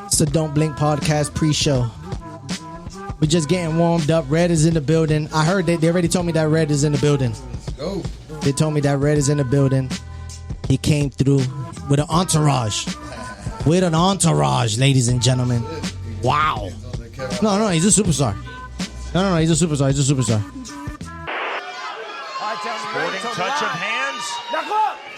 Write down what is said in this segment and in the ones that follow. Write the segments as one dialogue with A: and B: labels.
A: It's the Don't Blink podcast pre-show. We're just getting warmed up. Red is in the building. I heard they already told me that Red is in the building.
B: Go.
A: They told me that Red is in the building. He came through with an entourage. With an entourage, ladies and gentlemen. Wow. No, he's a superstar. No, he's a superstar. He's a superstar.
C: Sporting touch of hands.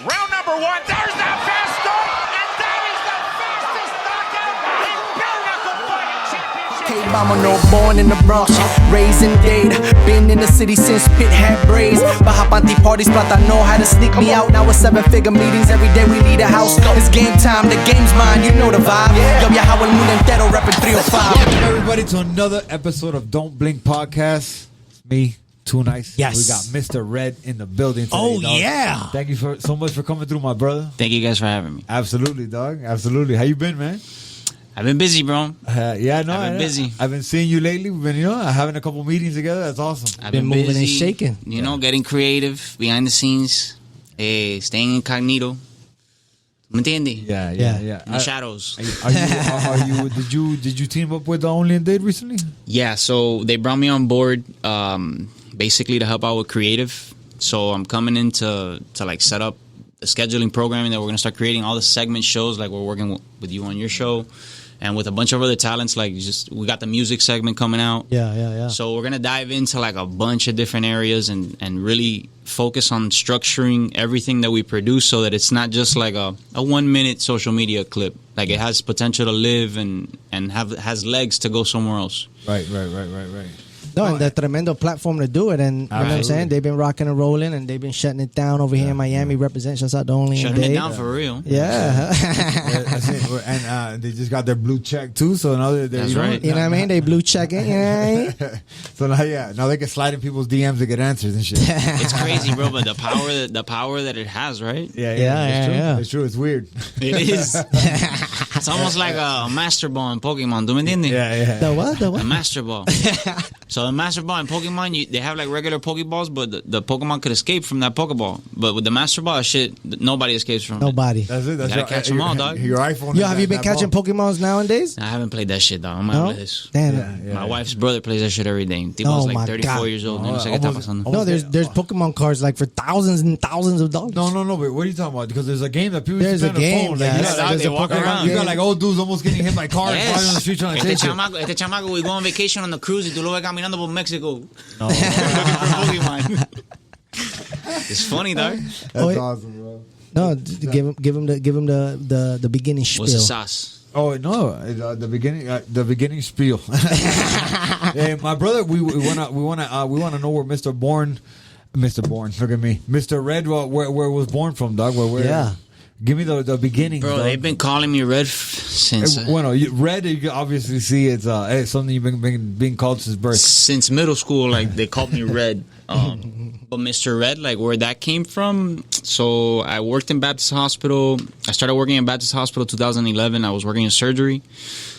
C: Round number one. There's that fast start. And that is the fastest knockout in bare knuckle fighting championship.
D: Hey, mama, no born in the Bronx, raised in Dade. Been in the city since Pit had braids. Baja Panty parties, plata know how to sneak me out. Now it's 7-figure meetings, every day we leave the house. It's game time, the game's mine, you know the vibe. Yo, viajado el mundo entero, rapping 305.
B: Welcome everybody to another episode of Don't Blink Podcast. It's me, Too Nice.
A: Yes.
B: We got Mr. Red in the building today,
A: Oh,
B: dog.
A: yeah.
B: Thank you so much for coming through, my brother.
E: Thank you guys for having me.
B: Absolutely, dog. Absolutely. How you been, man?
E: I've been busy, bro.
B: I've
E: been busy.
B: I've been seeing you lately. We've been, having a couple meetings together. That's awesome.
E: I've
A: Been moving and shaking.
E: You know, getting creative behind the scenes, staying incognito. ¿Me entiendes?
B: Yeah.
E: In the shadows.
B: Are you? Did you team up with Only In Dade recently?
E: Yeah, so they brought me on board basically to help out with creative. So I'm coming in to like set up the scheduling programming that we're going to start creating all the segment shows, like we're working with you on your show. And with a bunch of other talents, like we got the music segment coming out.
A: Yeah.
E: So we're going to dive into like a bunch of different areas and really focus on structuring everything that we produce so that it's not just like a 1 minute social media clip. Like it has potential to live and has legs to go somewhere else.
B: Right.
A: No, and the tremendo platform to do it. And you know what I'm saying? They've been rocking and rolling, and they've been shutting it down over here in Miami. Represent us out the Only In
E: Shutting it
A: Dade.
E: down for real.
A: Yeah.
B: That's it. And they just got their blue check too. So now they're
E: That's right.
A: You know what I mean? They blue checking. You know what I mean?
B: So now they can slide in people's DMs to get answers and shit.
E: It's crazy, bro, but the power that it has, right?
A: Yeah.
B: It's true. It's weird.
E: It is. It's almost like a Master Ball in Pokemon. ¿Tú me entiendes?
B: Yeah.
A: The what?
E: A Master Ball. So the Master Ball in Pokemon, they have like regular Pokeballs, but the Pokemon could escape from that Pokeball. But with the Master Ball, shit, nobody escapes from it.
A: Nobody.
B: That's it. That's
E: Gotta catch 'em all, dog.
B: Your iPhone.
A: Yo,
B: is
A: have you been
B: that
A: catching
B: ball.
A: Pokemons nowadays?
E: I haven't played that shit, dog. I'm
A: No?
E: out of this.
A: Damn.
E: My wife's brother plays that shit every day. Tipo's
A: Oh,
E: like
A: my
E: 34
A: God.
E: years old. No sé qué está pasando.
A: No, there's Pokemon cards like for thousands and thousands of dollars.
B: No, but what are you talking about? Because there's a game that people
A: There's
B: used to
A: a
B: play on
A: game,
B: the phone.
A: yeah.
B: Like,
E: Yeah,
B: there's
E: they
B: a
E: walk
B: Pokemon
E: around.
B: game. You got like old dudes almost getting hit by cars
E: Yes.
B: flying on the street trying to chase you.
E: Este chamaco, we go on vacation on the cruise y tú lo ves caminando por Mexico. No. Looking for Pokemon. It's funny, dog.
B: That's awesome, bro.
A: No, give him the beginning spiel.
E: What's the sauce?
B: Oh no, the beginning spiel. Hey, my brother, we wanna know where Mr. Bourne, look at me, Mr. Red, where was born from, dog? Where?
A: Yeah.
B: Give me the beginning,
E: Bro,
B: dog.
E: they've been calling me Red since
B: Red, you can obviously see it's something you've been being called since birth.
E: since middle school. Like they called me Red. But Mr. Red, like where that came from. So I worked in Baptist Hospital. I started working in Baptist Hospital 2011. I was working in surgery.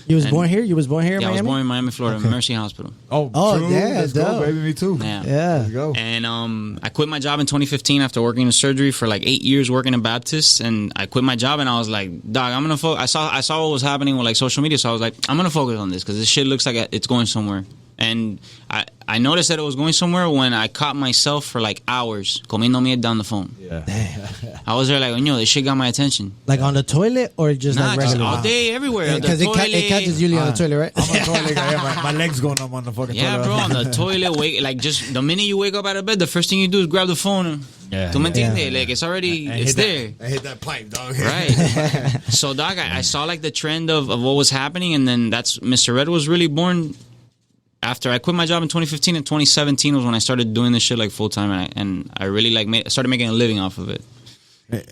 A: You was born here? You was born here in
E: Yeah, I was
A: Miami?
E: born in Miami, Florida, Mercy Hospital.
B: Oh, true.
A: yeah,
B: Let's go,
A: dope.
B: baby. Me too.
E: Yeah.
B: Let's go.
E: And I quit my job in 2015 after working in surgery for like 8 years working in Baptist. And I quit my job and I was like, dog, I'm gonna focus. I saw what was happening with like social media, so I was like, I'm gonna focus on this because this shit looks like it's going somewhere. And I noticed that it was going somewhere when I caught myself for like hours comiendo mierda on the phone.
B: Yeah.
E: I was there like, this shit got my attention.
A: Like on the toilet or just
E: Nah,
A: like
E: just
A: regular?
E: all day, everywhere. On the
A: Because
E: toilet.
A: it catches Uly on the toilet, right?
B: I'm on the toilet. Yeah, my legs going up on the fucking
E: Yeah,
B: toilet.
E: bro, on the toilet, like just the minute you wake up out of bed, the first thing you do is grab the phone. And,
B: Yeah,
E: ¿Tú me
B: yeah.
E: entiendes? Like it's already,
B: And
E: it's
B: hit
E: there.
B: I hit that pipe, dog.
E: Right. So, dog, I saw like the trend of what was happening, and then that's Mr. Red was really born after I quit my job in 2015. And 2017 was when I started doing this shit like full time, and I really like started making a living off of it.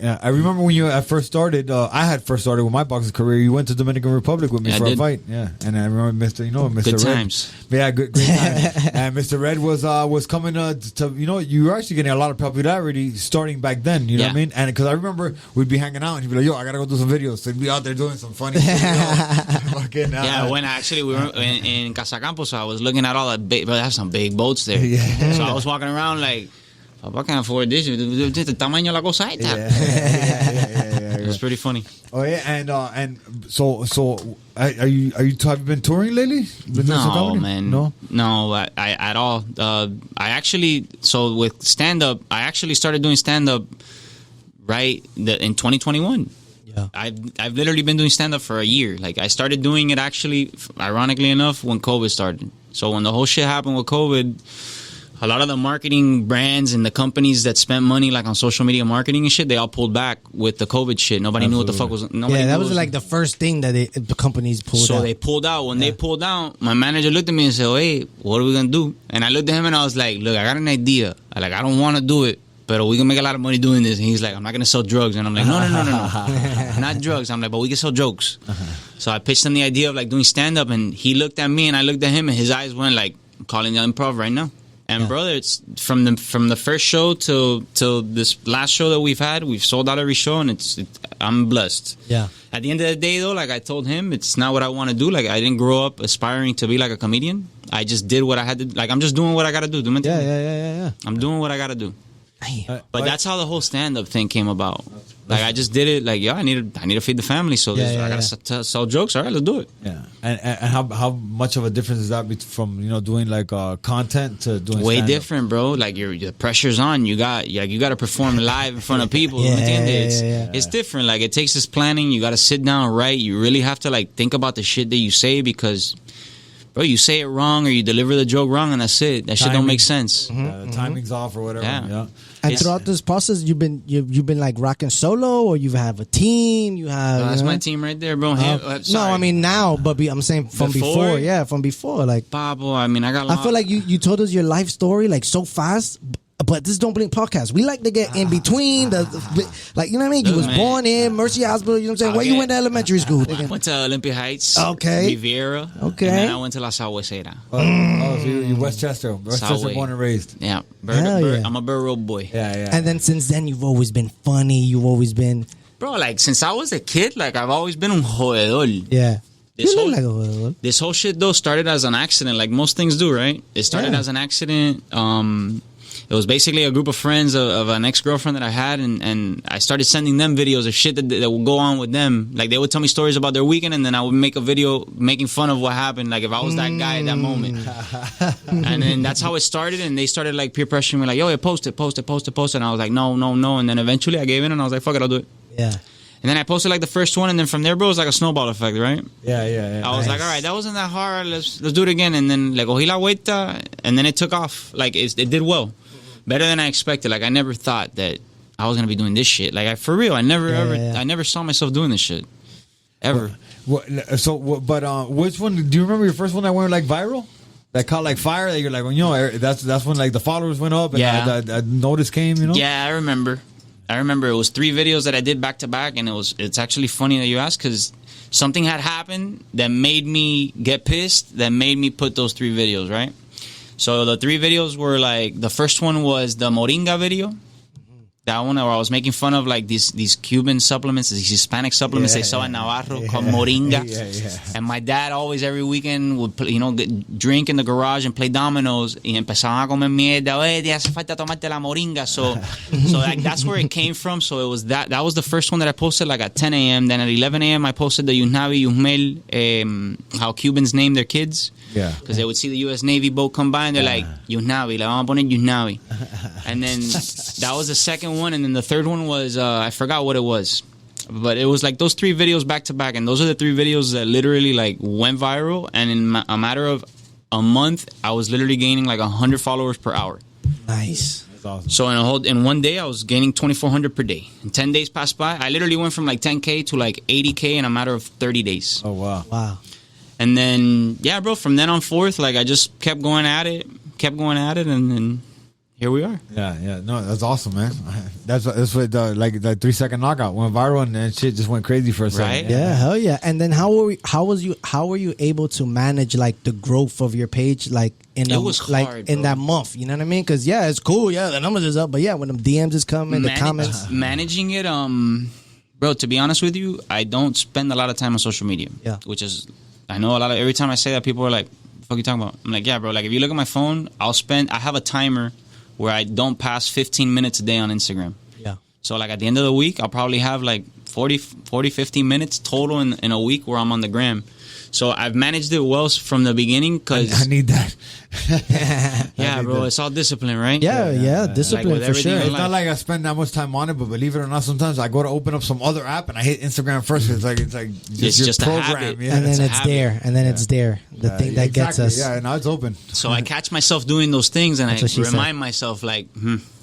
B: Yeah, I remember when you first started. I had first started with my boxing career. You went to Dominican Republic with me for a fight. Yeah, and I remember Mr.
E: Good
B: Red.
E: times.
B: Yeah, good times. And Mr. Red was coming to you were actually getting a lot of popularity starting back then. You know what I mean? And because I remember we'd be hanging out and he'd be like, "Yo, I gotta go do some videos." So he'd be out there doing some funny shit. Fucking,
E: Yeah, when actually we were in Casa Campos, so I was looking at all the big, but they have some big boats there.
B: Yeah.
E: So I was walking around like, Papa can't afford this. The tamaño la cosa esta.
B: Yeah.
E: was pretty funny.
B: Oh yeah, and so have you been touring lately?
E: No, man. No, I at all. I actually, so with stand up, I actually started doing stand up in 2021. Yeah, I've literally been doing stand up for a year. Like I started doing it actually, ironically enough, when COVID started. So when the whole shit happened with COVID, a lot of the marketing brands and the companies that spent money like on social media marketing and shit, they all pulled back with the COVID shit. Nobody knew what the fuck was.
A: That was like the first thing that the companies pulled out.
E: So they pulled out. When they pulled out, my manager looked at me and said, "Hey, what are we gonna do?" And I looked at him and I was like, "Look, I got an idea. I don't want to do it, but we can make a lot of money doing this." And he's like, "I'm not gonna sell drugs." And I'm like, "No, not drugs." I'm like, "But we can sell jokes." So I pitched him the idea of like doing stand up, and he looked at me and I looked at him, and his eyes went like, "I'm calling the improv right now." And brother, it's from the first show till this last show that we've had, we've sold out every show, and I'm blessed.
A: Yeah.
E: At the end of the day, though, like I told him, it's not what I want to do. Like I didn't grow up aspiring to be like a comedian. I just did what I had to. Like I'm just doing what I got to do.
A: Yeah.
E: I'm doing what I got to do. But that's how the whole stand-up thing came about. Like I just did it. Like I need to feed the family, so I gotta sell jokes. All right, let's do it.
B: Yeah, and how much of a difference is that from doing like content to doing
E: way
B: stand-up?
E: different, bro. Like the pressure's on. You got to perform live in front of people. It's different. Like it takes this planning. You got to sit down, write. You really have to like think about the shit that you say because. Bro, you say it wrong or you deliver the joke wrong, and that's it. That shit don't make sense.
B: The timing's off or whatever. Yeah.
A: And throughout this process, you've been like rocking solo, or you have a team. You have
E: that's my team right there, bro.
A: No, I mean now, but I'm saying from before. Yeah, from before. Like
E: Pablo, I mean,
A: I feel like you told us your life story like so fast. But this Don't Blink podcast. We like to get in between like, you know what I mean? You was born in Mercy Hospital, you know what I'm saying? Where you went to elementary school?
E: I went to Olympia Heights.
A: Okay.
E: Riviera.
A: Okay.
E: And then I went to La Sahuesera.
B: So you Westchester born and raised.
E: Yeah. I'm a Burr Road boy.
B: Yeah.
A: And then since then, you've always been funny. You've always been...
E: Bro, like, since I was a kid, like, I've always been un jodedor.
A: Yeah.
E: This whole shit, though, started as an accident, like most things do, right? It started as an accident. It was basically a group of friends of an ex-girlfriend that I had, and I started sending them videos of shit that would go on with them. Like, they would tell me stories about their weekend, and then I would make a video making fun of what happened, like if I was that guy at that moment. And then that's how it started, and they started, like, peer pressuring me, like, yo, post it. And I was like, no. And then eventually I gave in, and I was like, fuck it, I'll do it.
A: Yeah.
E: And then I posted, like, the first one, and then from there, bro, it was like a snowball effect, right?
B: Yeah.
E: I was like, all right, that wasn't that hard. Let's do it again. And then, like, cogí la vuelta, and then it took off. Like, it did well. Better than I expected. Like, I never thought that I was going to be doing this shit. Like, for real, I never saw myself doing this shit. Ever.
B: But which one, do you remember your first one that went, like, viral? That caught, like, fire? That you're like, that's when, like, the followers went up and the notice came,
E: Yeah, I remember. It was 3 videos that I did back to back, and it's actually funny that you asked, because something had happened that made me get pissed, that made me put those 3 videos, right? So the 3 videos were like, the first one was the Moringa video. That one where I was making fun of like these Cuban supplements, these Hispanic supplements they sell in Navarro called Moringa. And my dad always every weekend would drink in the garage and play dominoes y empezaban a comer mierda. Te hace falta tomarte la Moringa. So that's where it came from. So it was that was the first one that I posted like at 10 a.m. Then at 11 a.m. I posted the Yusnavi, Yusmel, how Cubans name their kids.
B: Yeah.
E: Because they would see the U.S. Navy boat come by and they're like, Yusnavi, la vamos a poner Yusnavi. And then that was the second one. And then the third one was, I forgot what it was. But it was like those 3 videos back to back. And those are the 3 videos that literally like went viral. And in a matter of a month, I was literally gaining like 100 followers per hour.
A: Nice.
B: That's awesome.
E: So in one day, I was gaining 2,400 per day. And 10 days passed by. I literally went from like 10K to like 80K in a matter of 30 days.
B: Oh, wow.
A: Wow.
E: And then, yeah, bro, from then on forth, like, I just kept going at it, and then here we are.
B: Yeah. No, that's awesome, man. That's what like 3-second knockout went viral, and shit just went crazy for a second.
E: Right?
A: Yeah, hell yeah. And then how were you able to manage like the growth of your page, like in that month? You know what I mean? Because it's cool. Yeah, the numbers is up, but when them DMs is coming, the comments,
E: managing it. Bro, to be honest with you, I don't spend a lot of time on social media.
A: Yeah,
E: which is. I know every time I say that, people are like, what the fuck are you talking about? I'm like, yeah, bro, like, if you look at my phone, I have a timer where I don't pass 15 minutes a day on Instagram.
A: Yeah.
E: So, like, at the end of the week, I'll probably have, like, 40, 50 minutes total in a week where I'm on the gram. So I've managed it well from the beginning because
B: I need that.
E: yeah, bro, it's all discipline, right?
A: Yeah, discipline
E: Like with
A: for sure.
E: everything in
B: It's not like I spend that much time on it, but believe it or not, sometimes I go to open up some other app and I hit Instagram first. It's like
E: It's
B: your
E: just a
B: program.
E: habit.
B: Yeah.
A: And then
E: It's a
A: it's
E: habit.
A: there. And then it's there. The thing that gets us.
B: Yeah, now it's open.
E: So I catch myself doing those things, and
A: That's what she
E: I
A: said.
E: remind myself, like,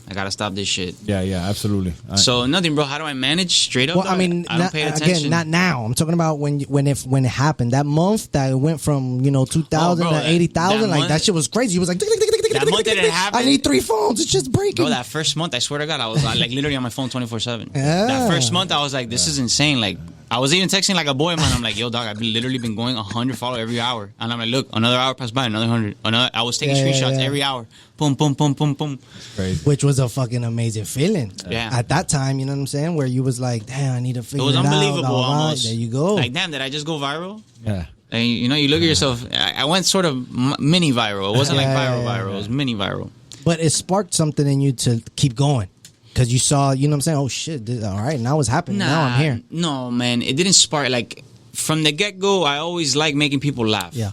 E: I gotta stop this shit.
B: Yeah, absolutely.
E: So nothing, bro. How do I manage? Straight up,
A: Well, I mean,
E: I don't pay attention.
A: again, not now. I'm talking about when it happened. That month that it went from 2,000
E: Oh, bro,
A: to 80,000.
E: that
A: Like
E: month-
A: that shit was crazy. He was like,
E: That month that it happened-
A: I need 3 phones. It's just breaking.
E: Bro, that first month, I swear to God, I was like literally on my phone 24/7.
A: Yeah.
E: That first month, I was like, this is insane. Like, I was even texting like a boy of mine. I'm like, yo, dog, I've literally been going 100 followers every hour. And I'm like, look, another hour passed by, another 100. I was taking screenshots every hour. Boom, boom, boom, boom, boom.
B: Crazy.
A: Which was a fucking amazing feeling.
E: Yeah.
A: At that time, you know what I'm saying? Where you was like, damn, I need to
E: It
A: figure
E: was
A: it out.
E: unbelievable
A: blah, blah, blah.
E: almost.
A: There you go.
E: Like, damn, did I just go viral?
B: Yeah.
E: And you look at yourself. I went sort of mini viral. It wasn't like
A: Yeah,
E: viral,
A: yeah,
E: viral. It was mini viral.
A: But it sparked something in you to keep going. Because you saw, you know what I'm saying? Oh, shit. All right, now it's happening. Now I'm here.
E: No, man. It didn't spark. Like, from the get-go, I always like making people laugh.
A: Yeah.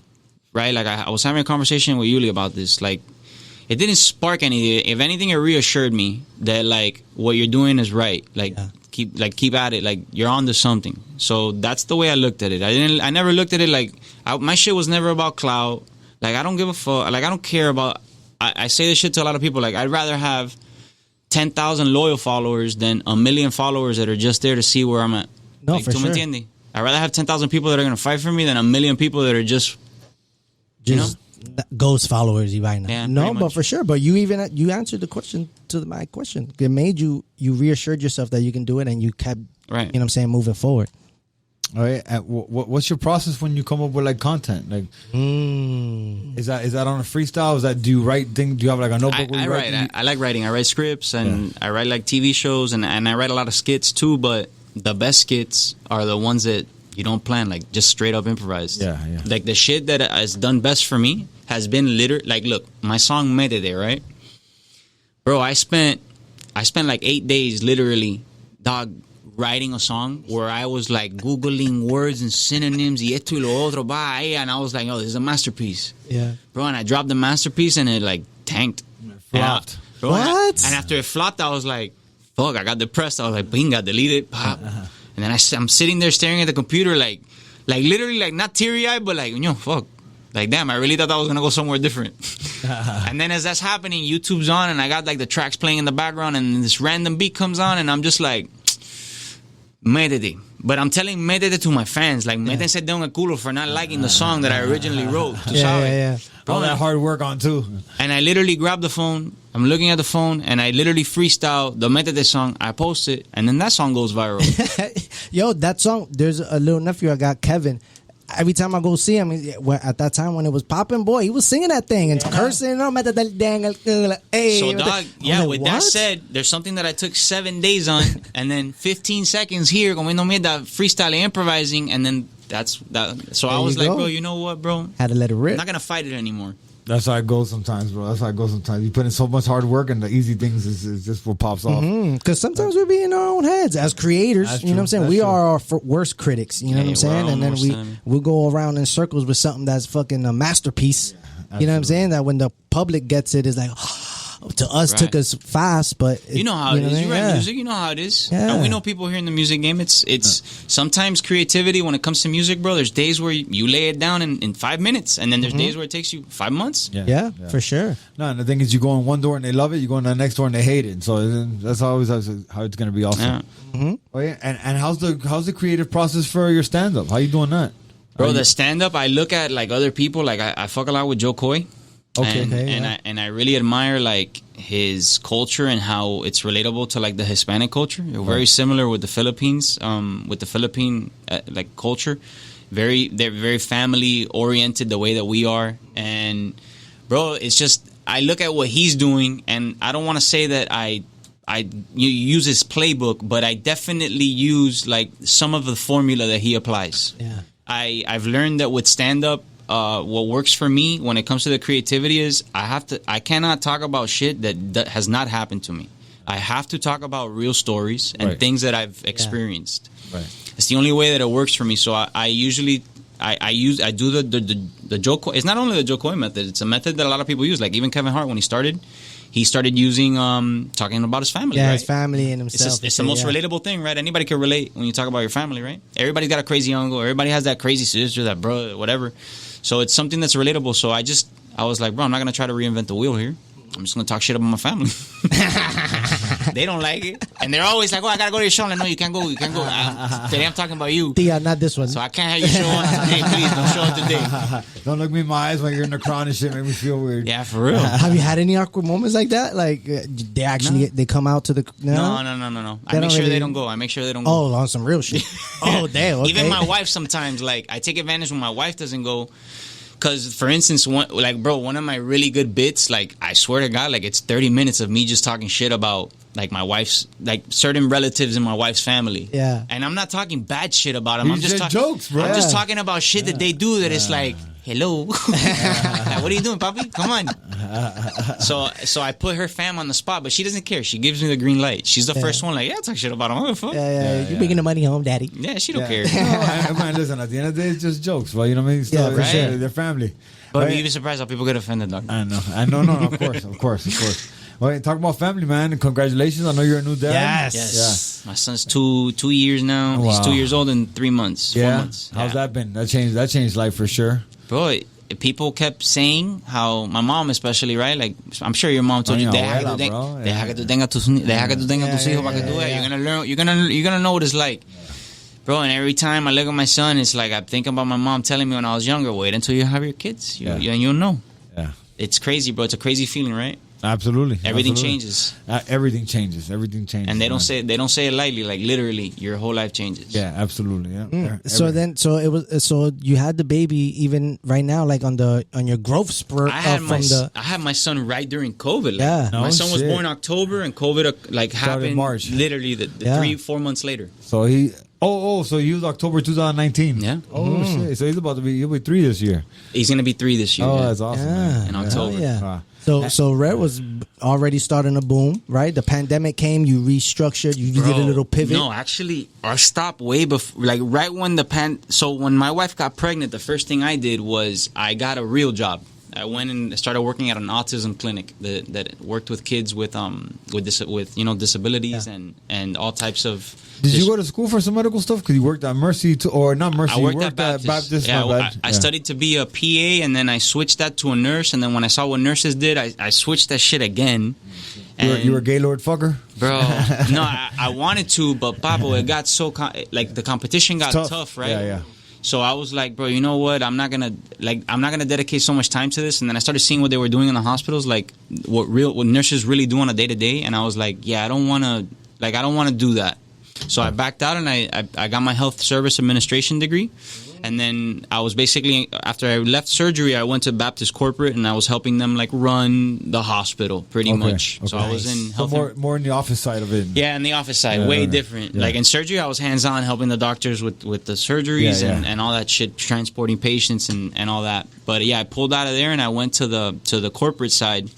E: Right? Like, I was having a conversation with Uly about this. Like, it didn't spark anything. If anything, it reassured me that, like, what you're doing is right. Like, keep at it. Like, you're onto something. So that's the way I looked at it. I never looked at it like, my shit was never about clout. Like, I don't give a fuck. Like, I don't care about, I say this shit to a lot of people. Like, I'd rather have 10,000 loyal followers than a million followers that are just there to see where I'm at.
A: No,
E: like,
A: for
E: ¿tú me
A: sure.
E: entiendes? I'd rather have 10,000 people that are going to fight for me than a million people that are just,
A: Just ghost followers, you right now.
E: Yeah,
A: no,
E: pretty
A: but
E: much.
A: for sure. But you answered the question to my question. It made you reassured yourself that you can do it, and you kept,
E: Right.
A: you know what I'm saying, moving forward.
B: All right. And what's your process when you come up with like content? Like, is that on a freestyle? Is that do you write things? Do you have like a notebook? where
E: I
B: you
E: write. I like writing. I write scripts and I write like TV shows and I write a lot of skits too. But the best skits are the ones that you don't plan, like just straight up improvised.
B: Yeah.
E: Like the shit that has done best for me has been like, look, my song Médete, right? Bro, I spent like 8 days literally, dog, writing a song where I was like Googling words and synonyms, y esto y lo otro, and I was like, oh, this is a masterpiece.
A: Yeah.
E: Bro, and I dropped the masterpiece and it like tanked.
B: flopped.
E: Bro,
A: What?
E: And after it flopped, I was like, fuck, I got depressed. I was like, binga, delete it, pop. And then I'm sitting there staring at the computer like literally like not teary-eyed, but like, fuck. Like, damn, I really thought that was going to go somewhere different. And then as that's happening, YouTube's on and I got like the tracks playing in the background and this random beat comes on and I'm just like, Médete. But I'm telling Médete to my fans. Like, métense de un culo for not liking the song that I originally wrote. Tú sabes?
A: Yeah.
B: All that hard work on too.
E: And I literally grabbed the phone. I'm looking at the phone, and I literally freestyle the Médete song. I post it, and then that song goes viral.
A: Yo, that song, there's a little nephew I got, Kevin. Every time I go see him, at that time when it was popping, boy, he was singing that thing and cursing. Hey,
E: So, dog, yeah, with that
A: what?
E: said, there's something that I took 7 days on, and then 15 seconds here, comiendo mierda, freestyle improvising, and then that's that. So I
A: There
E: was
A: you
E: like,
A: go.
E: bro, you know what, bro?
A: Had to let it
E: I'm
A: rip.
E: not going to fight it anymore.
B: That's how it goes sometimes, bro. That's how it goes sometimes. You put in so much hard work, and the easy things is just what pops off.
A: Because sometimes we be in our own heads as creators.
B: That's
A: You know what I'm
B: true.
A: saying?
B: That's
A: We
B: true.
A: are our worst critics. You know what I'm
E: we're
A: saying?
E: our
A: And then
E: worst enemy.
A: we'll go around in circles with something that's fucking a masterpiece. You know what I'm saying? That when the public gets it, it's like, to us,
E: Right.
A: took us fast, but
E: You know how it is.
A: what I
E: You
A: mean?
E: write
A: Yeah.
E: music, you know how it is.
A: Yeah.
E: And we know people here in the music game. It's sometimes creativity when it comes to music, bro. There's days where you lay it down in 5 minutes, and then there's days where it takes you 5 months.
A: Yeah, for sure.
B: No, and the thing is, you go in one door and they love it. You go in the next door and they hate it. So that's always how it's going to be. Also,
E: Yeah.
B: Oh yeah, and how's the creative process for your stand up? How you doing that,
E: Bro, the stand up, I look at like other people. Like I fuck a lot with Joe Coy.
B: Okay.
E: And I really admire like his culture and how it's relatable to like the Hispanic culture. They're very similar with the Philippines, with the Philippine like culture. They're very family oriented the way that we are. And bro, it's just I look at what he's doing, and I don't want to say that I use his playbook, but I definitely use like some of the formula that he applies.
A: Yeah.
E: I've learned that with stand up, what works for me when it comes to the creativity is I cannot talk about shit that has not happened to me. I have to talk about real stories and
B: Right.
E: things that I've experienced.
B: Right.
E: It's the only way that it works for me. So I usually do the Joe Coy. It's not only the Joe Coy method. It's a method that a lot of people use. Like even Kevin Hart, when he started using talking about his family.
A: Yeah,
E: right?
A: his family and himself.
E: It's the most relatable thing, right? Anybody can relate when you talk about your family, right? Everybody's got a crazy uncle. Everybody has that crazy sister, that brother, whatever. So it's something that's relatable. So I was like, bro, I'm not gonna try to reinvent the wheel here. I'm just gonna talk shit about my family. They don't like it, and they're always like, "Oh, I gotta go to your show." I'm like, no, you can't go. You can't go. Today I'm talking about you.
A: Yeah, not this one.
E: So I can't have you show up today. Please don't show up today.
B: Don't look me in my eyes when you're in the crown and shit. Make me feel weird.
E: Yeah, for real.
A: Have you had any awkward moments like that? Like they actually they come out to the
E: No. I make sure they don't go.
A: Oh, on some real shit. Oh, damn. Okay.
E: Even my wife sometimes, like, I take advantage when my wife doesn't go. Because, for instance, one of my really good bits, like, I swear to God, like, it's 30 minutes of me just talking shit about, like, my wife's, like, certain relatives in my wife's family.
A: Yeah.
E: And I'm not talking bad shit about them.
B: You
E: I'm just
B: said
E: talking
B: jokes, bro.
E: I'm just talking about shit that they do that it's like, hello. Like, what are you doing, papi? Come on. So I put her fam on the spot, but she doesn't care. She gives me the green light. She's the first one, like, yeah, talk shit about them.
A: Yeah, you're bringing the money home, daddy.
E: Yeah, she don't care.
B: No, man, listen, at the end of the day, it's just jokes, bro. You know what I mean?
A: Yeah, for sure.
B: They're family.
E: But
B: Right?
E: you'd be surprised how people get offended, dog.
B: I know. No, of course. Well, talk about family, man. Congratulations. I know you're a new dad.
E: Yes. My son's two years now.
B: Wow.
E: He's 2 years old in 3 months. 4 months.
B: How's that been? That changed life for sure.
E: Bro, people kept saying how, my mom especially, right? Like, I'm sure your mom told you, deja que tú tengas tus hijos para que tú veas. You're gonna learn. You're gonna know what it's like. Bro, and every time I look at my son, it's like I'm thinking about my mom telling me when I was younger, wait until you have your kids. You'll know.
B: Yeah.
E: It's crazy, bro. It's a crazy feeling, right?
B: Absolutely.
E: Everything changes.
B: Everything changes. And
E: And they don't say it lightly, like literally your whole life changes.
B: Yeah, absolutely. Yeah.
A: So you had the baby even right now, like on your growth spurt.
E: I had my son right during COVID. Like,
A: Yeah.
E: my
B: No
E: son was
B: shit.
E: born in October, and COVID like happened
B: March.
E: literally the 3-4 months later.
B: So so he was October 2019.
E: Yeah.
B: Oh shit. So he'll be 3 this year.
E: He's gonna be 3 this year.
B: Oh,
E: yeah.
B: that's awesome. Man.
E: In October.
A: Yeah. So Red was already starting a boom, right? The pandemic came, you restructured, you did a little pivot.
E: No, actually, I stopped way before, like right when so when my wife got pregnant, the first thing I did was I got a real job. I went and started working at an autism clinic that worked with kids with disabilities and all types of.
B: Did you go to school for some medical stuff? Because you worked at Mercy, or not Mercy?
E: I worked
B: you
E: at Baptist.
B: my bad.
E: I studied to be a PA, and then I switched that to a nurse. And then when I saw what nurses did, I switched that shit again.
B: You were a Gaylord fucker,
E: bro. No, I wanted to, but Pablo, it got so like the competition got tough, right?
B: Yeah.
E: So I was like, bro, you know what? I'm not gonna dedicate so much time to this. And then I started seeing what they were doing in the hospitals, like what nurses really do on a day to day. And I was like, yeah, I don't want to do that. So I backed out and I got my health service administration degree. And then I was basically, after I left surgery, I went to Baptist Corporate and I was helping them like run the hospital pretty much.
B: Okay.
E: So I was in health.
B: So more in the office side of it.
E: Yeah, in the office side, way different.
B: Yeah.
E: Like in surgery, I was hands-on helping the doctors with the surgeries and all that shit, transporting patients and all that. But yeah, I pulled out of there and I went to the corporate side.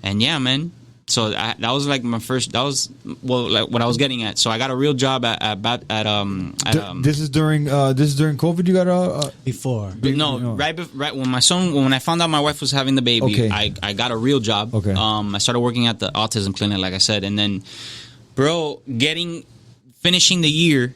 E: And yeah, man. So that was like my first. That was like what I was getting at. So I got a real job at
B: This is during COVID. You got
A: before.
E: Right when I found out my wife was having the baby, I got a real job.
B: Okay.
E: I started working at the autism clinic, like I said, and then, bro, finishing the year.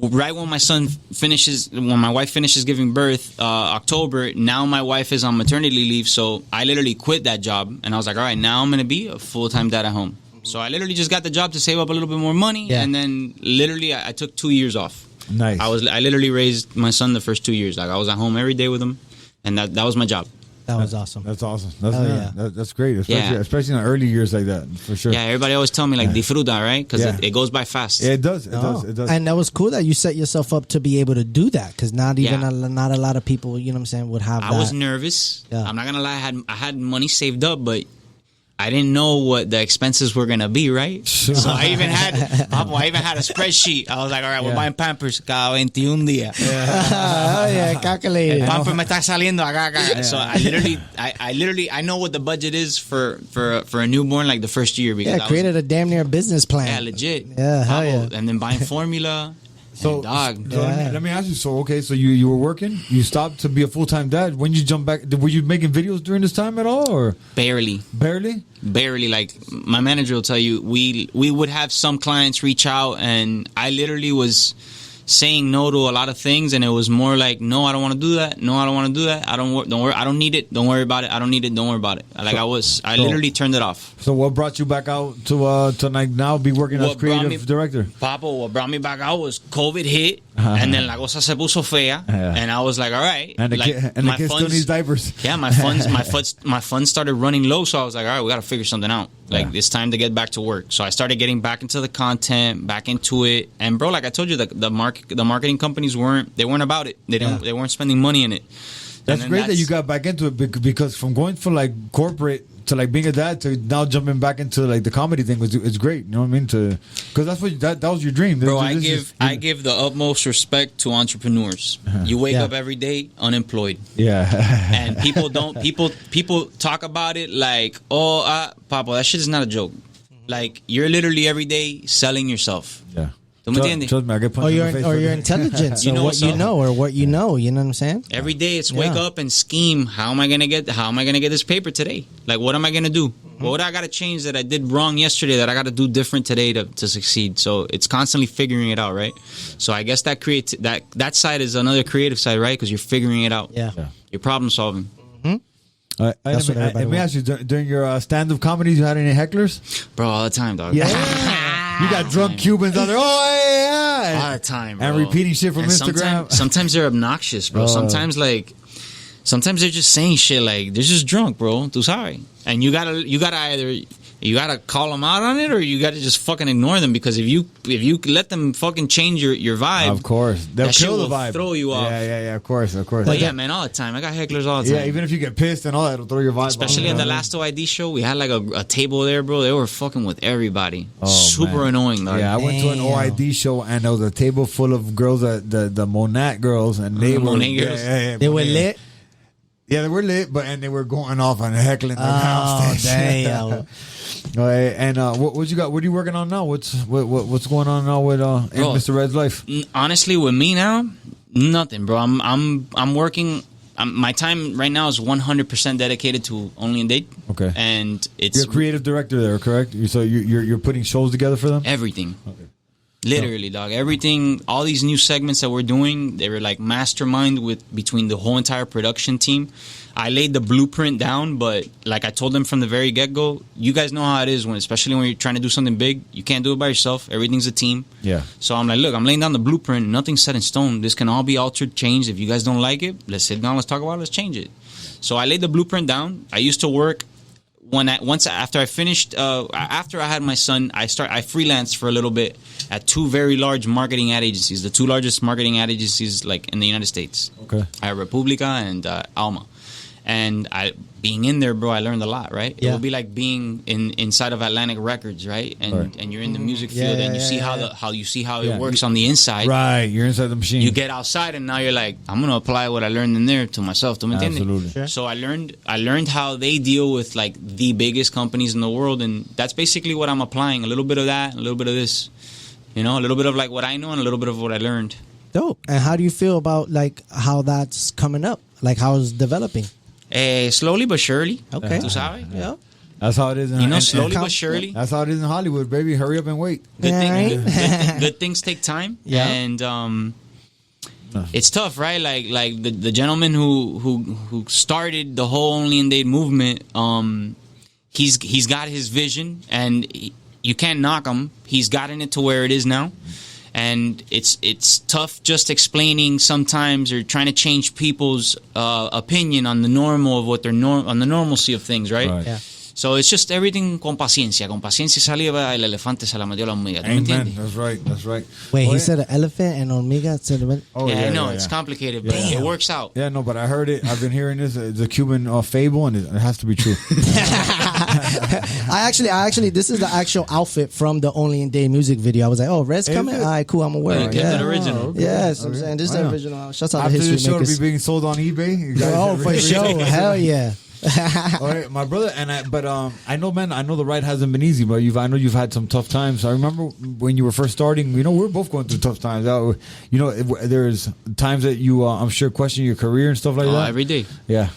E: Right when when my wife finishes giving birth, October, now my wife is on maternity leave, so I literally quit that job, and I was like, all right, now I'm going to be a full-time dad at home. So I literally just got the job to save up a little bit more money, and then literally I took 2 years off.
B: Nice.
E: I literally raised my son the first 2 years. Like I was at home every day with him, and that was my job.
A: That was awesome.
B: That's awesome. That's great. Especially in the early years like that, for sure.
E: Yeah, everybody always tell me like disfruta, right? Because it goes by fast.
B: Yeah, it does. It does.
A: And that was cool that you set yourself up to be able to do that, because not a lot of people, you know what I'm saying, would have that.
E: I was nervous.
A: Yeah.
E: I'm not gonna lie. I had money saved up, but I didn't know what the expenses were gonna be, right? So I even had a spreadsheet. I was like, all right, we're buying Pampers cada 21 días.
A: Calculated.
E: Pampers me está saliendo acá. So I literally know what the budget is for a newborn, like the first year. Because
A: Created a damn near business plan.
E: Yeah, legit.
A: Yeah, hell yeah.
E: And then buying formula.
B: So,
E: dog.
B: so let me ask you. So, okay, so you were working. You stopped to be a full-time dad. When you jump back, were you making videos during this time at all, or
E: Barely. Like my manager will tell you, we would have some clients reach out, and I literally was saying no to a lot of things, and it was more like, no, I don't want to do that. No, I don't want to do that. Don't worry. I don't need it. Don't worry about it. I don't need it. Don't worry about it. Like I literally turned it off.
B: So what brought you back out to like now be working as creative director?
E: Papa, what brought me back out was COVID hit, and then la cosa se puso fea, and I was like, all right.
B: And the kid still needs diapers.
E: Yeah, my funds started running low, so I was like, all right, we got to figure something out. Like, it's time to get back to work. So I started getting back into the content, back into it. And bro, like I told you, the marketing companies weren't about it. They weren't spending money in it.
B: That's great that you got back into it, because from going from like corporate to like being a dad to now jumping back into like the comedy thing it's great. You know what I mean? Because that's what that was your dream,
E: bro. I give the utmost respect to entrepreneurs. You wake up every day unemployed.
B: Yeah,
E: and people talk about it like, oh, Papa, that shit is not a joke. Like, you're literally every day selling yourself.
B: Yeah.
E: Trust
B: me, I get punched in the face.
A: Or your intelligence, or what you know, or what you know. You know what I'm saying?
E: Every day it's wake up and scheme. How am I gonna get this paper today? Like, what am I gonna do? What I gotta change that I did wrong yesterday that I gotta do different today to succeed? So it's constantly figuring it out, right? So I guess that creates that side is another creative side, right? Because you're figuring it out.
A: Yeah.
E: You're problem solving.
B: Let me ask you, during your stand-up comedies, you had any hecklers?
E: Bro, all the time, dog.
B: Yeah. You got drunk Cubans out there. Oh, yeah.
E: All the time, bro.
B: And repeating shit from Instagram.
E: Sometimes they're obnoxious, bro. Sometimes they're just saying shit like, they're just drunk, bro. Tú sabes. And you gotta either... You gotta call them out on it, or you gotta just fucking ignore them, because if you let them fucking change your vibe,
B: of course they'll kill the vibe,
E: throw you off.
B: Yeah, of course.
E: But yeah, man, all the time. I got hecklers all the time.
B: Yeah, even if you get pissed and all that, it'll throw your vibe.
E: Especially at the last OID show, we had like a table there, bro. They were fucking with everybody. Super annoying, though.
B: Yeah, I went to an OID show and there was a table full of girls, the Monat girls, and they were
A: they were lit.
B: Yeah, they were lit, and they were going off and heckling the house.
A: Damn.
B: And what you got? What are you working on now? What's going on now with in Mr. Red's life?
E: Honestly, with me now, nothing, bro. I'm working. My time right now is 100% dedicated to Only In Dade.
B: Okay.
E: And it's
B: you're a creative director there, correct? So you're putting shows together for them.
E: Everything. Okay. Literally, dog. Everything. All these new segments that we're doing, they were like mastermind between the whole entire production team. I laid the blueprint down, but like I told them from the very get-go, you guys know how it is, especially when you're trying to do something big. You can't do it by yourself. Everything's a team.
B: Yeah.
E: So I'm like, look, I'm laying down the blueprint. Nothing's set in stone. This can all be altered, changed. If you guys don't like it, let's sit down, let's talk about it, let's change it. So I laid the blueprint down. I used to work after I had my son, I freelanced for a little bit at two very large marketing ad agencies, the two largest marketing ad agencies like in the United States.
B: Okay.
E: Republica and Alma. And being in there, bro, I learned a lot, right?
A: Yeah.
E: It would be like being inside of Atlantic Records, right? And you're in the music field, and you see how it works on the inside.
B: Right, you're inside the machine.
E: You get outside, and now you're like, I'm gonna apply what I learned in there to myself.
B: Absolutely.
A: Sure.
E: So I learned how they deal with like the biggest companies in the world, and that's basically what I'm applying. A little bit of that, a little bit of this, a little bit of like what I know and a little bit of what I learned.
A: Dope. And how do you feel about like how that's coming up? Like how it's developing?
E: Slowly but surely.
A: Okay.
E: Tú sabes?
A: Yeah.
B: That's how it is.
E: Slowly but surely.
B: That's how it is in Hollywood, baby. Hurry up and wait.
E: Good things take time.
A: Yeah.
E: And it's tough, right? Like the gentleman who started the whole Only In Dade movement. He's got his vision, and you can't knock him. He's gotten it to where it is now. And it's tough just explaining sometimes, or trying to change people's opinion on the normal of what they're on the normalcy of things, right?
A: Yeah.
E: So it's just everything con paciencia. Con paciencia saliva el elefante se la metió la hormiga. ¿Tú me entiendes?
B: That's right.
A: Wait, he said an elephant and hormiga said it.
B: Oh,
E: yeah, I know it's complicated, but it works out.
B: Yeah, no, but I heard it. I've been hearing this. It's a Cuban fable, and it has to be true.
A: I actually, this is the actual outfit from the Only In Dade music video. I was like, oh, Red's coming? All right, cool, I'm gonna wear it.
E: Yeah,
A: Yeah,
E: the original.
A: Yes, I'm saying this is the original. Shouts out to
B: After
A: History
B: the show to
A: Makers.
B: be being sold on eBay. You guys
A: Oh,
B: ever-
A: for sure. Hell yeah.
B: All right, my brother, I know, man. I know the ride hasn't been easy, but I know you've had some tough times. I remember when you were first starting. You know, we're both going through tough times. You know, there's times that you, I'm sure, question your career and stuff like that.
E: Every day.
B: Yeah,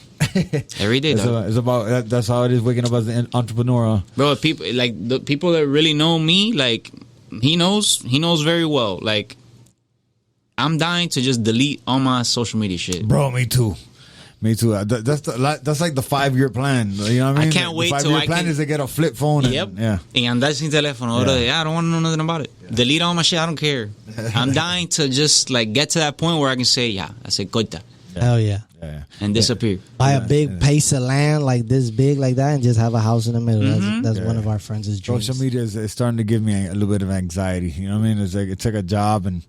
E: Every day, dog.
B: it's about that's how it is waking up as an entrepreneur. Huh?
E: Bro, people like the people that really know me, like he knows very well. Like I'm dying to just delete all my social media shit.
B: Bro, me too. Me too. That's like the 5-year plan. You know what I mean?
E: I can't wait
B: the
E: till
B: 5-year
E: I
B: plan
E: can-
B: is to get a flip phone. And,
E: Yep.
B: Yeah.
E: Y andar sin teléfono.
B: Yeah.
E: I don't want to know nothing about it. Delete all my shit. I don't care. I'm dying to just like get to that point where I can say, yeah, I say corta
A: Hell yeah.
B: Yeah.
E: and disappear.
A: Buy a big piece of land like this big like that and just have a house in the middle. That's one of our friends' dreams.
B: Social media is starting to give me a little bit of anxiety. You know what I mean? It's like it's like a job and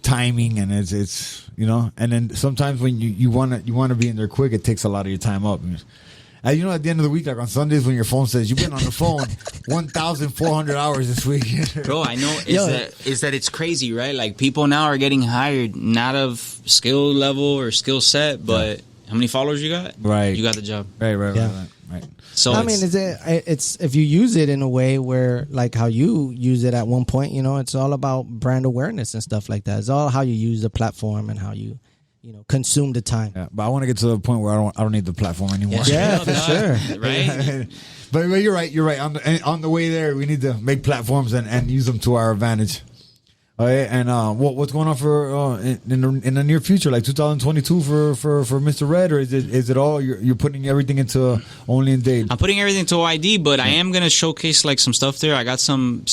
B: timing, and it's you know. And then sometimes when you want to be in there quick, it takes a lot of your time up. And you know, at the end of the week, like on Sundays, when your phone says you've been on the phone 1,400 hours this week.
E: Bro, I know
A: Yo.
E: is that it's crazy, right? Like people now are getting hired not of skill level or skill set, but how many followers you got?
B: Right.
E: You got the job.
B: Right.
A: Yeah.
E: So
A: I mean, it's if you use it in a way where, like how you use it at one point, you know, it's all about brand awareness and stuff like that. It's all how you use the platform and how you consume the time.
B: Yeah, but I want to get to the point where I don't need the platform anymore.
A: Yeah, for sure.
E: Right?
B: But you're right. You're right. On the way there, we need to make platforms and use them to our advantage. Oh, yeah, and what's going on for in the near future, like 2022 for Mr. Red, or is it all you're putting everything into Only In Dade?
E: I'm putting everything to ID, but I am gonna showcase like some stuff there. I got some.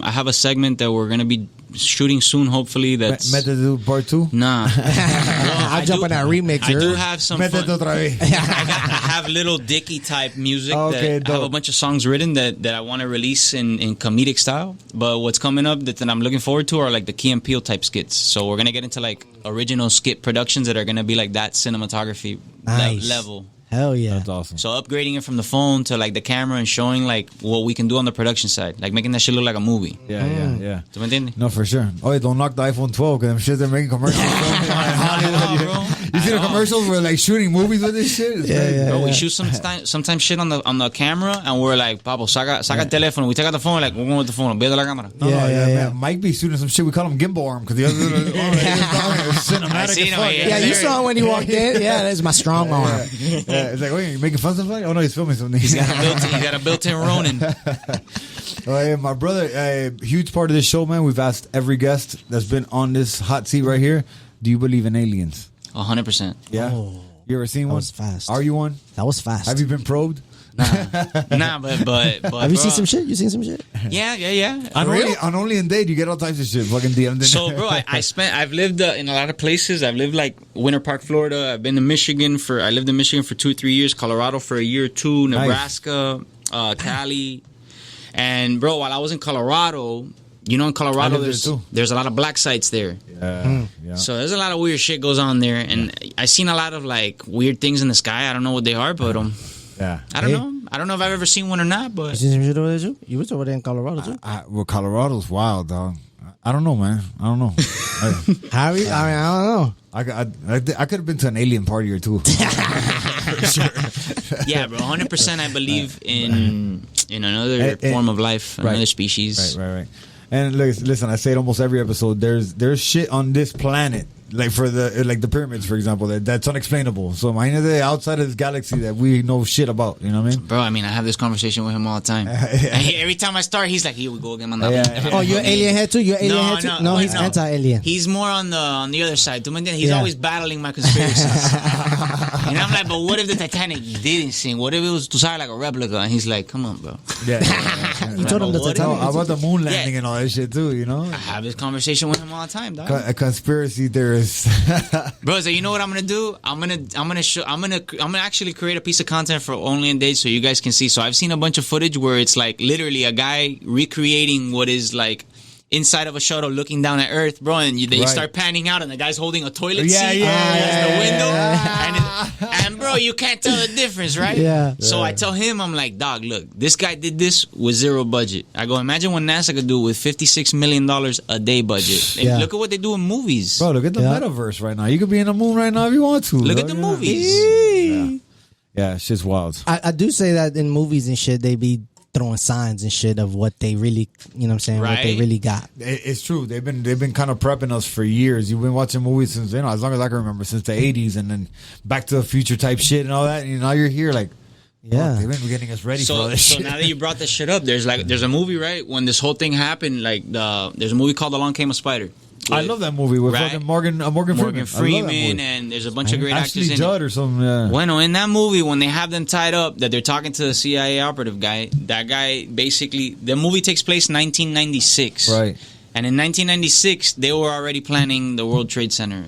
E: I have a segment that we're gonna be shooting soon. Hopefully, that's
B: Method Part 2.
E: nah.
A: I'll jump on that remix.
E: I do have some.
B: Method
E: Fun.
B: otra vez.
E: I have little Dicky type music.
B: Okay,
E: that I have a
B: dope.
E: bunch of songs written that I want to release in comedic style. But what's coming up that I'm looking forward to are like the Key and Peele type skits. So we're gonna get into like original skit productions that are gonna be like that cinematography
A: Nice.
E: level.
A: Hell yeah.
B: That's awesome.
E: So upgrading it from the phone to like the camera and showing like what we can do on the production side, like making that shit look like a movie.
B: Yeah.
E: ¿Tú me entiendes?
B: No, for sure. Oh, yeah, don't knock the iPhone 12 because them shit they're making commercials.
E: know, bro.
B: You see the
E: I know.
B: commercials where like shooting movies with this shit? It's crazy.
E: Bro, we shoot sometimes shit on the camera and we're like, Papo, saca el teléfono. We take out the phone, like, we're going with the phone. Ve de la cámara.
B: No,
A: Yeah.
B: man. Mike be shooting some shit. We call him gimbal arm because the other cinematic.
E: I seen
B: as
E: him,
B: fuck.
A: Yeah, you saw him when you walked in. Yeah, that's my strong arm.
B: Yeah, it's like, wait, you making fun of something? Oh no, he's filming something.
E: He's got a built-in Ronin.
B: Oh, yeah, my brother, a huge part of this show, man. We've asked every guest that's been on this hot seat right here, do you believe in aliens?
E: 100%.
B: Yeah.
A: Oh,
B: You ever seen one?
A: was fast.
B: Are you one?
A: that was fast.
B: Have you been probed?
E: Nah, but
A: Have you seen some shit? You seen some shit?
E: Yeah.
B: On Only In Dade, you get all types of shit. Fucking DM.
E: So, bro, I've lived in a lot of places. I've lived like Winter Park, Florida. I've been to Michigan I lived in Michigan for 2 or 3 years. Colorado for a year or two. Nebraska, Cali, and bro, while I was in Colorado, you know, in Colorado,
B: lived there too.
E: there's a lot of black sites there.
B: Yeah.
E: So there's a lot of weird shit goes on there, and I seen a lot of like weird things in the sky. I don't know what they are, but
B: Yeah.
E: I don't know. I don't know if I've ever seen one or not,
A: You
E: but
A: seen some shit over there too? You was over there in Colorado too?
B: Well, Colorado's wild, dog. I don't know, man. I don't know.
A: Harry? I mean, I don't know.
B: I could have been to an alien party or two.
E: yeah, bro, 100%. I believe in another form of life, another species.
B: Right. And listen, I say it almost every episode. There's shit on this planet, like for the pyramids, for example, that's unexplainable. So imagine outside of this galaxy that we know shit about. You know what I mean?
E: Bro, I mean, I have this conversation with him all the time. And every time I start, he's like, "Here we go again, man."
A: Oh, you're alien head too? You're alien head too? No, he's anti-alien.
E: He's more on the other side. He's always battling my conspiracies. And I'm like, but what if the Titanic didn't sink? What if it was, like a replica? And he's like, come on, bro.
B: Yeah.
A: You told him the Titanic.
B: How about the moon landing and all that shit too? You know?
E: I have this conversation with him all the time, dog.
B: A conspiracy theorist.
E: Bro, so you know what I'm gonna do? I'm gonna actually create a piece of content for Only In Dade so you guys can see. So I've seen a bunch of footage where it's like literally a guy recreating what is like inside of a shuttle looking down at Earth, bro, and they start panning out and the guy's holding a toilet seat.
B: Yeah.
E: That's the window. And bro, bro, you can't tell the difference, right?
A: Yeah.
E: So I tell him, I'm like, dog, look, this guy did this with zero budget. I go, imagine what NASA could do with $56 million a day budget. And look at what they do in movies.
B: Bro, look at the metaverse right now. You could be in the moon right now if you want to.
E: Look at the movies.
B: Yeah, shit's wild.
A: I do say that in movies and shit, they be throwing signs and shit of what they really, you know what I'm saying, what they really got.
B: It's true. They've been kind of prepping us for years. You've been watching movies since, as long as I can remember, since the 80s, and then Back to the Future type shit and all that. And now you're here like, they've been getting us ready for all this shit.
E: So now that you brought this shit up, there's a movie, right? When this whole thing happened, there's a movie called Along Came a Spider.
B: I love that movie with fucking Morgan
E: Freeman, and there's a bunch of great actors in
B: Judd
E: it.
B: or something. Yeah.
E: Bueno, in that movie, when they have them tied up, that they're talking to the CIA operative guy, that guy basically, the movie takes place in 1996.
B: Right.
E: And in 1996, they were already planning the World Trade Center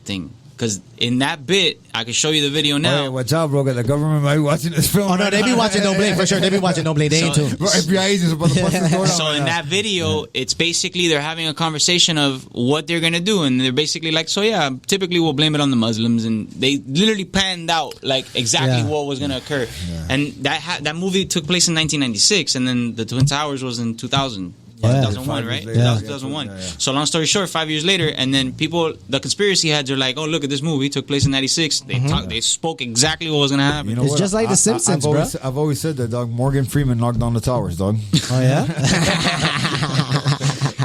E: thing. Because in that bit, I can show you the video now.
B: Hey, watch out, bro. The government might be watching this film.
A: Oh, no, they be watching No Blame for sure. They be watching No Blame. They ain't too.
B: Bro, FBI agents are about to bust the door down.
E: So in that video, it's basically they're having a conversation of what they're going to do. And they're basically like, typically we'll blame it on the Muslims. And they literally panned out like exactly what was going to occur. Yeah. And that movie took place in 1996. And then the Twin Towers was in 2000. 2001, right? 2001. Yeah. So long story short, 5 years later, and then the conspiracy heads are like, "Oh, look at this movie. It took place in '96. They spoke exactly what was going to happen."
A: You know it's just like The Simpsons, bro.
B: I've always said that, dog. Morgan Freeman knocked down the towers, dog.
A: Oh yeah.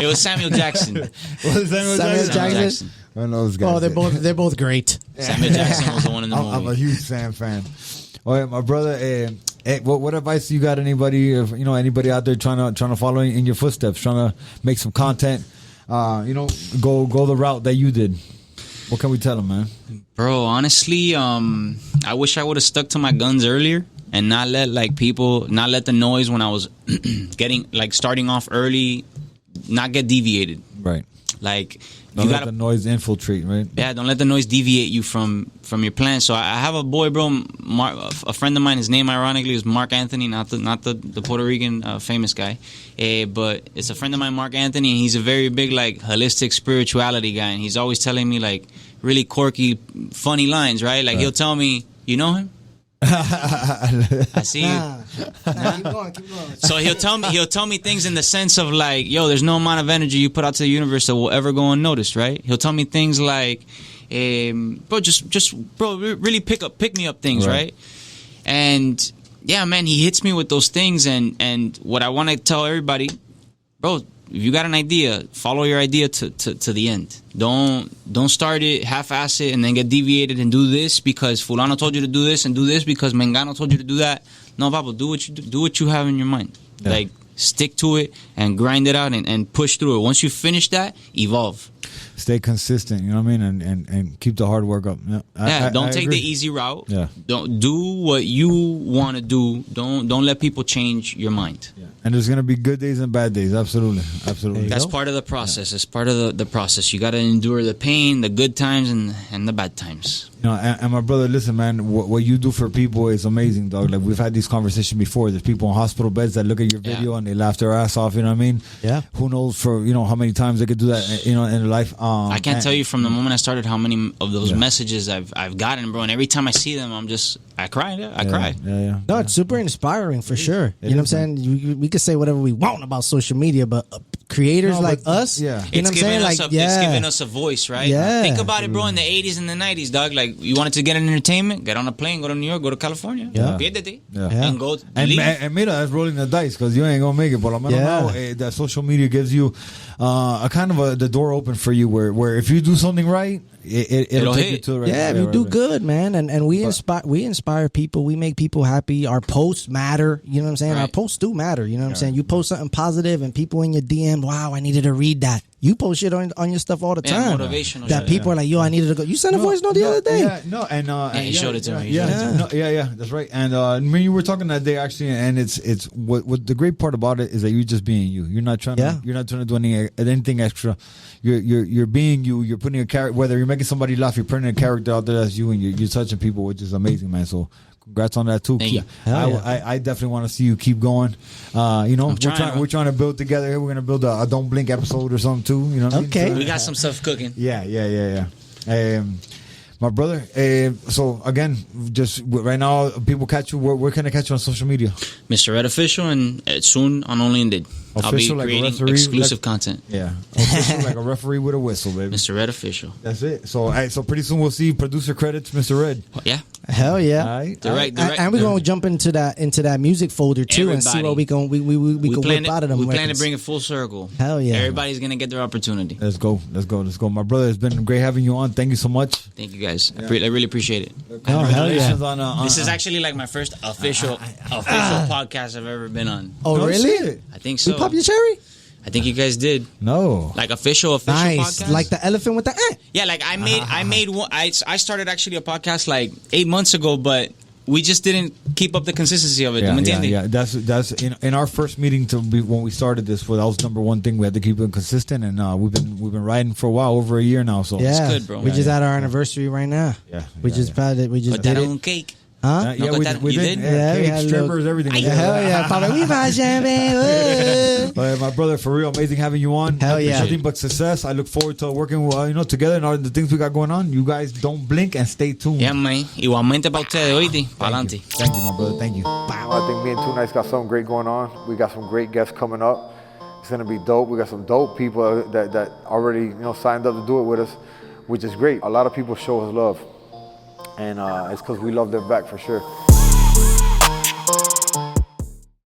E: It was Samuel Jackson.
B: Samuel Jackson? I know those guys.
A: Oh, they're both great.
E: Samuel Jackson was the one in the movie.
B: I'm a huge Sam fan. Oh yeah, my brother. What advice you got? Anybody, anybody out there trying to follow in your footsteps, trying to make some content, go the route that you did? What can we tell them, man?
E: Bro, honestly, I wish I would have stuck to my guns earlier and not let the noise when I was starting off early, not get deviated.
B: Right.
E: Like.
B: Don't let the noise infiltrate, right?
E: Yeah, don't let the noise deviate you from your plan. So I have a boy, bro, a friend of mine. His name, ironically, is Mark Anthony, not the Puerto Rican famous guy, but it's a friend of mine, Mark Anthony, and he's a very big holistic spirituality guy, and he's always telling me really quirky, funny lines, right? He'll tell me, "You know him?" I see you.
A: Keep going.
E: So he'll tell me things in the sense of yo, there's no amount of energy you put out to the universe that will ever go unnoticed, right? He'll tell me things like, bro, really pick me up things, right? And yeah, man, he hits me with those things, and what I want to tell everybody, bro, if you got an idea, follow your idea to the end. Don't start it, half-ass it, and then get deviated and do this because Fulano told you to do this and do this because Mengano told you to do that. No, Pablo, do what you have in your mind. Yeah. Stick to it and grind it out and push through it. Once you finish that, evolve.
B: Stay consistent, you know what I mean, and keep the hard work up. Yeah,
E: don't
B: I
E: take
B: agree.
E: the easy route.
B: Yeah,
E: don't do what you want to do. Don't let people change your mind.
B: Yeah. And there's gonna be good days and bad days. Absolutely.
E: That's part of the process. Yeah. It's part of the process. You got to endure the pain, the good times, and the bad times.
B: And my brother, listen, man, what you do for people is amazing, dog. We've had these conversations before. There's people in hospital beds that look at your video and they laugh their ass off. You know what I mean? Yeah. Who knows for how many times they could do that? In their life.
E: I can't tell you from the moment I started how many of those messages I've gotten, bro. And every time I see them, I cry. I cry.
B: Yeah.
A: No, it's super inspiring for sure. You know what I'm saying? We could say whatever we want about social media, but creators us, you know what I'm saying?
E: It's giving us a voice, right?
A: Yeah.
E: Think about it, bro. In the 80s and the 90s, dog. You wanted to get an entertainment, get on a plane, go to New York, go to California, piérdete, and go.
B: And mira, that's rolling the dice because you ain't gonna make it. But I'm now that social media gives you a kind of the door open for you, where if you do something right, it'll take you to the right.
A: Yeah, we do good, man, and we inspire people. We make people happy. Our posts matter. You know what I'm saying? Right. Our posts do matter. You know what I'm saying? You post something positive, and people in your DM, wow, I needed to read that. You post shit on your stuff all the time.
E: Motivational
A: that people are like, yo, I needed to go. You sent a voice note the other day.
E: He showed it to me.
B: That's right. And when you were talking that day, actually, and it's what the great part about it is that you're just being you. You're not trying to do anything extra. You're being you. You're putting a character. Whether you're making somebody laugh, you're putting a character out there that's you, and you're touching people, which is amazing, man. So congrats on that too. I definitely want to see you keep going. We're trying to build together. We're gonna build a Don't Blink episode or something too. You know what I mean?
E: We got some stuff cooking.
B: Yeah. My brother. So again, just right now, people catch you. Where can I catch you on social media?
E: Mr. Red Official, and soon on Only In Dade. I'll be
B: Official like a
E: creating
B: referee,
E: exclusive content.
B: Yeah, official like a referee with a whistle, baby.
E: Mr. Red Official.
B: That's it. So pretty soon we'll see producer credits, Mr. Red.
E: Yeah.
A: Hell yeah.
B: All right.
E: Direct.
A: And we're gonna jump into that music folder too and see what we can whip out of them.
E: We plan to
A: records.
E: bring it full circle.
A: Hell yeah.
E: Everybody's gonna get their opportunity.
B: Let's go. My brother, it's been great having you on. Thank you so much.
E: Thank you guys. I really appreciate it.
A: Oh, hell yeah.
B: Congratulations on
E: This is actually like my first official podcast I've ever been on.
A: Oh
B: No
A: really?
B: shit.
E: I think
A: We
E: so.
A: pop your cherry?
E: I think you guys did.
B: No.
E: Like official
A: Nice.
E: podcast.
A: Like the elephant with the
E: Yeah, like I made one. I started actually a podcast like 8 months ago, but we just didn't keep up the consistency of it.
B: Yeah. That's in our first meeting when we started this. That was number one thing. We had to keep it consistent, and we've been riding for a while, over a year now. So
A: Yeah,
E: good, bro.
A: We just had our anniversary right now.
B: Yeah,
A: We just had it. We just
E: Put
A: did
E: that
A: it.
E: on cake.
A: Huh?
E: No,
B: we
E: you
B: did.
E: did?
A: Yeah, we
B: Cake,
A: had a
B: strippers,
A: little-
B: everything.
A: Hell yeah, Papa. We found champagne.
B: My brother, for real, amazing having you on.
A: Hell yeah.
B: Nothing but success. I look forward to working, together and all the things we got going on. You guys don't blink and stay tuned.
E: Yeah, man. Igualmente para ustedes, oíste. Pa'lante.
B: Thank you, my brother. Thank you.
F: I think me and Two Nights got something great going on. We got some great guests coming up. It's gonna be dope. We got some dope people that already signed up to do it with us, which is great. A lot of people show us love, and it's because we love them back for sure.